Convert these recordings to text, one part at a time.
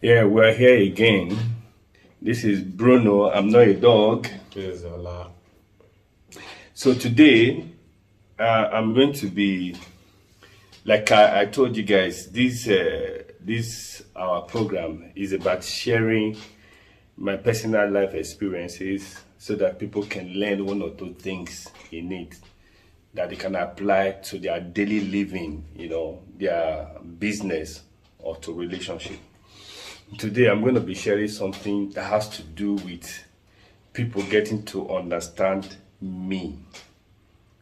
Yeah, we're here again. This is Bruno. I'm not a dog. Yes, Allah. So today, I'm going to be like I told you guys. This our program is about sharing my personal life experiences so that people can learn one or two things in it that they can apply to their daily living, their business or to relationship. Today, I'm going to be sharing something that has to do with people getting to understand me.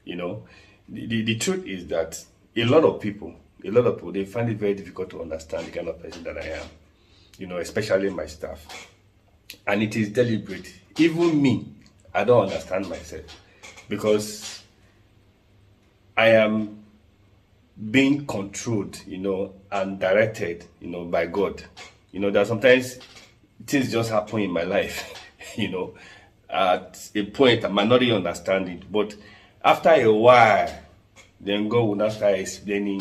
The truth is that a lot of people, they find it very difficult to understand the kind of person that I am, especially my staff. And it is deliberate. Even me, I don't understand myself because I am being controlled, and directed, by God. That sometimes things just happen in my life, at a point I might not even understand it. But after a while, then God will now start explaining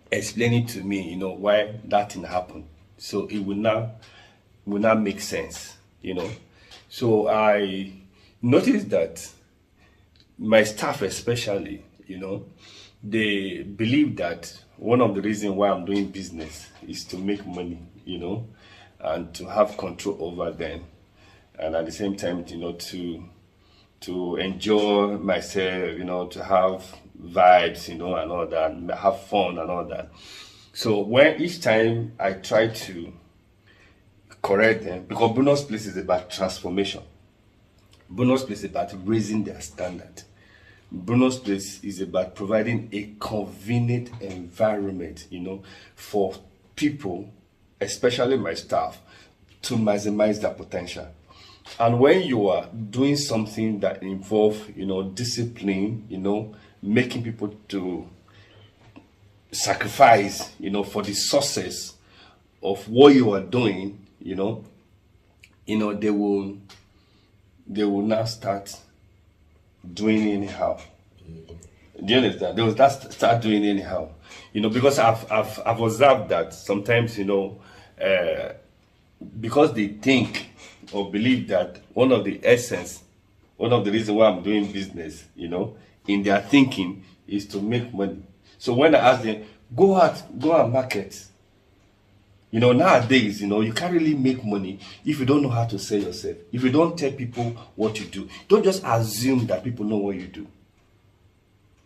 to me, why that thing happened. So it will now make sense. So I noticed that my staff especially, they believe that one of the reasons why I'm doing business is to make money, and to have control over them, and at the same time, to enjoy myself, to have vibes, and all that, and have fun and all that. So when each time I try to correct them, because bonus place is about transformation. Bonus place is about raising their standard. Bonus place is about providing a convenient environment, for people, especially my staff, to maximize their potential. And when you are doing something that involves, discipline, making people to sacrifice, for the success of what you are doing, they will now start doing anyhow. Do you understand? They will start doing anyhow. Because I've observed that sometimes, because they think or believe that one of the reasons why I'm doing business, in their thinking is to make money. So when I ask them, go and market. Nowadays, you can't really make money if you don't know how to sell yourself. If you don't tell people what you do, don't just assume that people know what you do.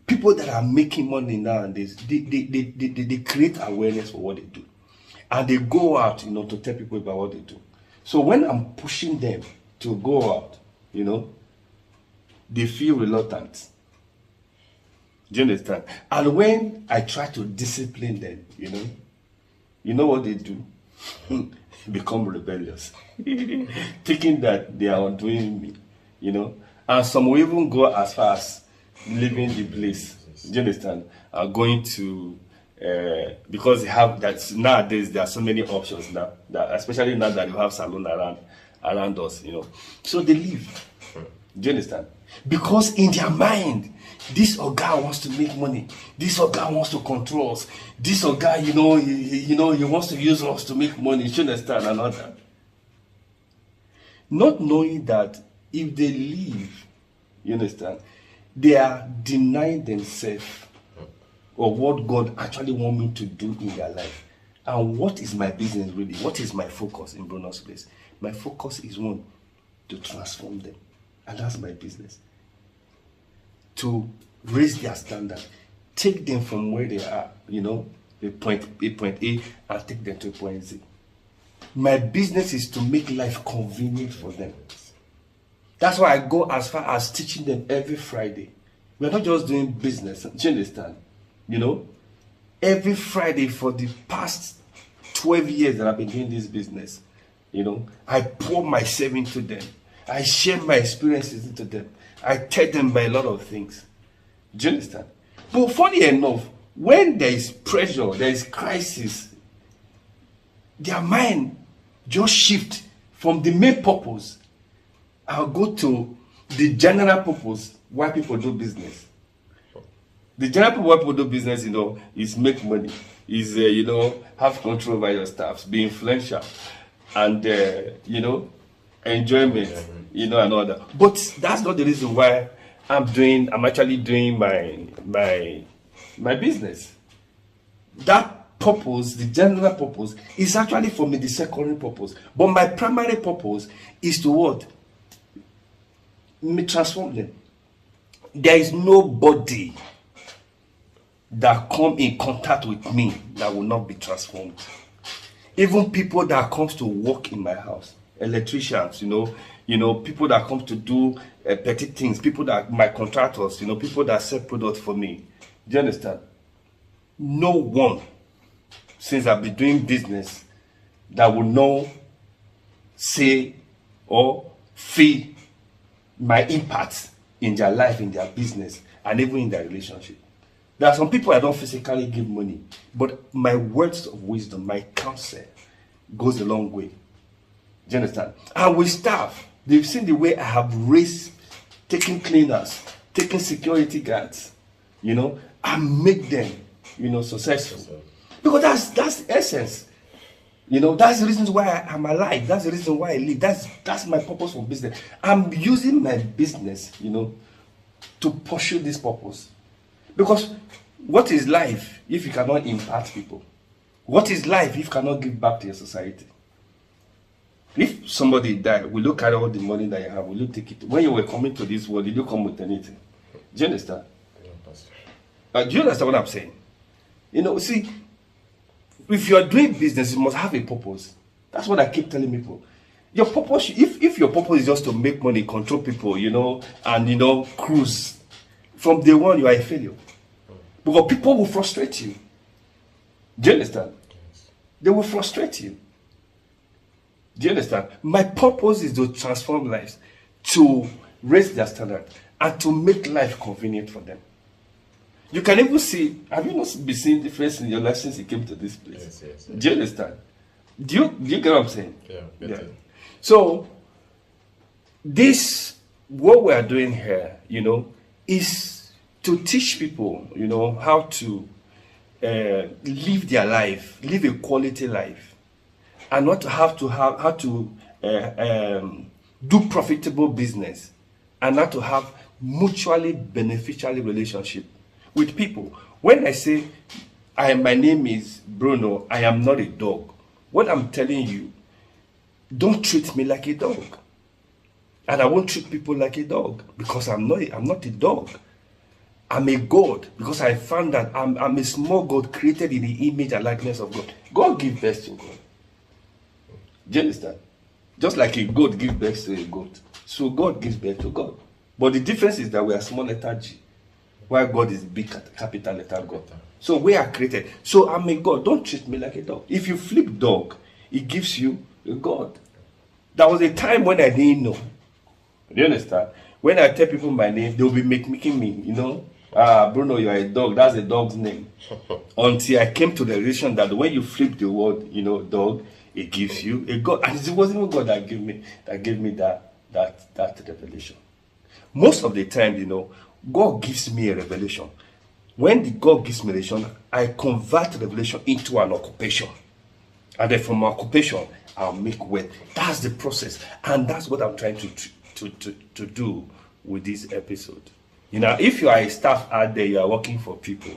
People that are making money nowadays, they create awareness for what they do. And they go out, to tell people about what they do. So when I'm pushing them to go out, they feel reluctant. Do you understand? And when I try to discipline them, you know what they do? Become rebellious. Thinking that they are outdoing me. And some will even go as far as leaving the place. Do you understand? Going to, because they have that nowadays, there are so many options now, that especially now that you have salon around us, So they leave. Do you understand? Because in their mind, this Oga wants to make money. This Oga wants to control us. This Oga, he wants to use us to make money. You understand? And all that. Not knowing that if they leave, you understand, they are denying themselves of what God actually wants me to do in their life. And what is my business really? What is my focus in Bruno's place? My focus is one, to transform them. And that's my business. To raise their standard. Take them from where they are, a point A, and take them to point Z. My business is to make life convenient for them. That's why I go as far as teaching them every Friday. We're not just doing business. Do you understand? Every Friday for the past 12 years that I've been doing this business, I pour myself into them. I share my experiences into them. I tell them by a lot of things. Do you understand? But funny enough, when there is pressure, there is crisis, their mind just shift from the main purpose. I'll go to the general purpose why people do business. The general people, what people do business, is make money, is have control over your staffs, be influential, and enjoyment, and all that. But that's not the reason why I'm actually doing my business. That purpose, the general purpose, is actually for me the secondary purpose. But my primary purpose is to what? Me transform them. There is nobody that come in contact with me that will not be transformed. Even people that comes to work in my house, electricians, people that come to do petty things, people that my contractors, people that sell products for me. Do you understand? No one, since I've been doing business, that will know, say, or feel my impact in their life, in their business, and even in their relationship. There are some people I don't physically give money, but my words of wisdom, my counsel, goes a long way. Do you understand? And with staff, they've seen the way I have raised, taking cleaners, taking security guards, and make them, successful. Because that's the essence. That's the reason why I'm alive. That's the reason why I live. That's my purpose for business. I'm using my business, to pursue this purpose. Because what is life if you cannot impact people? What is life if you cannot give back to your society? If somebody died, will you carry all the money that you have? Will you take it? When you were coming to this world, did you come with anything? Do you understand? Do you understand what I'm saying? See, if you are doing business, you must have a purpose. That's what I keep telling people. Your purpose, if your purpose is just to make money, control people, and cruise, from day one you are a failure. Because people will frustrate you. Do you understand? They will frustrate you. Do you understand? My purpose is to transform lives, to raise their standard, and to make life convenient for them. You can even see, have you not been seeing difference in your life since you came to this place? Yes. Do you understand? Do you get what I'm saying? Yeah. So, what we are doing here, is to teach people, how to live their life, live a quality life, and not to how to do profitable business, and not to have mutually beneficial relationship with people. When I say my name is Bruno, I am not a dog. What I'm telling you, don't treat me like a dog. And I won't treat people like a dog, because I'm not a dog. I'm a God, because I found that I'm a small God created in the image and likeness of God. God gives birth to God. Do you understand? Just like a goat gives birth to a goat. So God gives birth to God. But the difference is that we are small letter G, while God is big capital letter God. So we are created. So I'm a God. Don't treat me like a dog. If you flip dog, it gives you a God. There was a time when I didn't know. Do you understand? When I tell people my name, they'll be making me, Bruno, you're a dog. That's a dog's name. Until I came to the realization that when you flip the word, dog, it gives you a God. And it wasn't even God that gave me that revelation. Most of the time, God gives me a revelation. When God gives me a revelation, I convert revelation into an occupation. And then from occupation, I'll make wealth. That's the process. And that's what I'm trying to do with this episode. If you are a staff out there, you are working for people,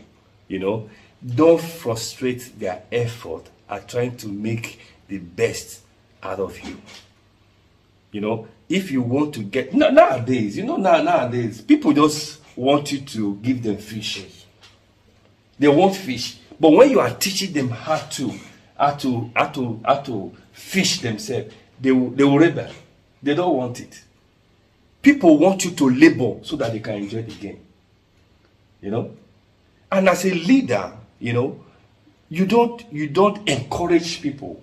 don't frustrate their effort at trying to make the best out of you. If you want to get nowadays, people just want you to give them fish. They want fish. But when you are teaching them how to fish themselves, they will rebel. They don't want it. People want you to labor so that they can enjoy the game. And as a leader, you don't encourage people.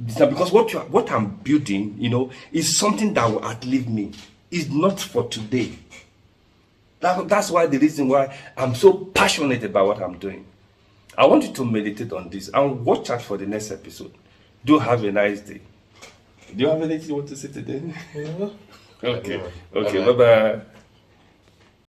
Because what I'm building, is something that will outlive me. It's not for today. That's why the reason why I'm so passionate about what I'm doing. I want you to meditate on this and watch out for the next episode. Do have a nice day. Do you have anything you want to say today? Yeah. Okay. Bye-bye.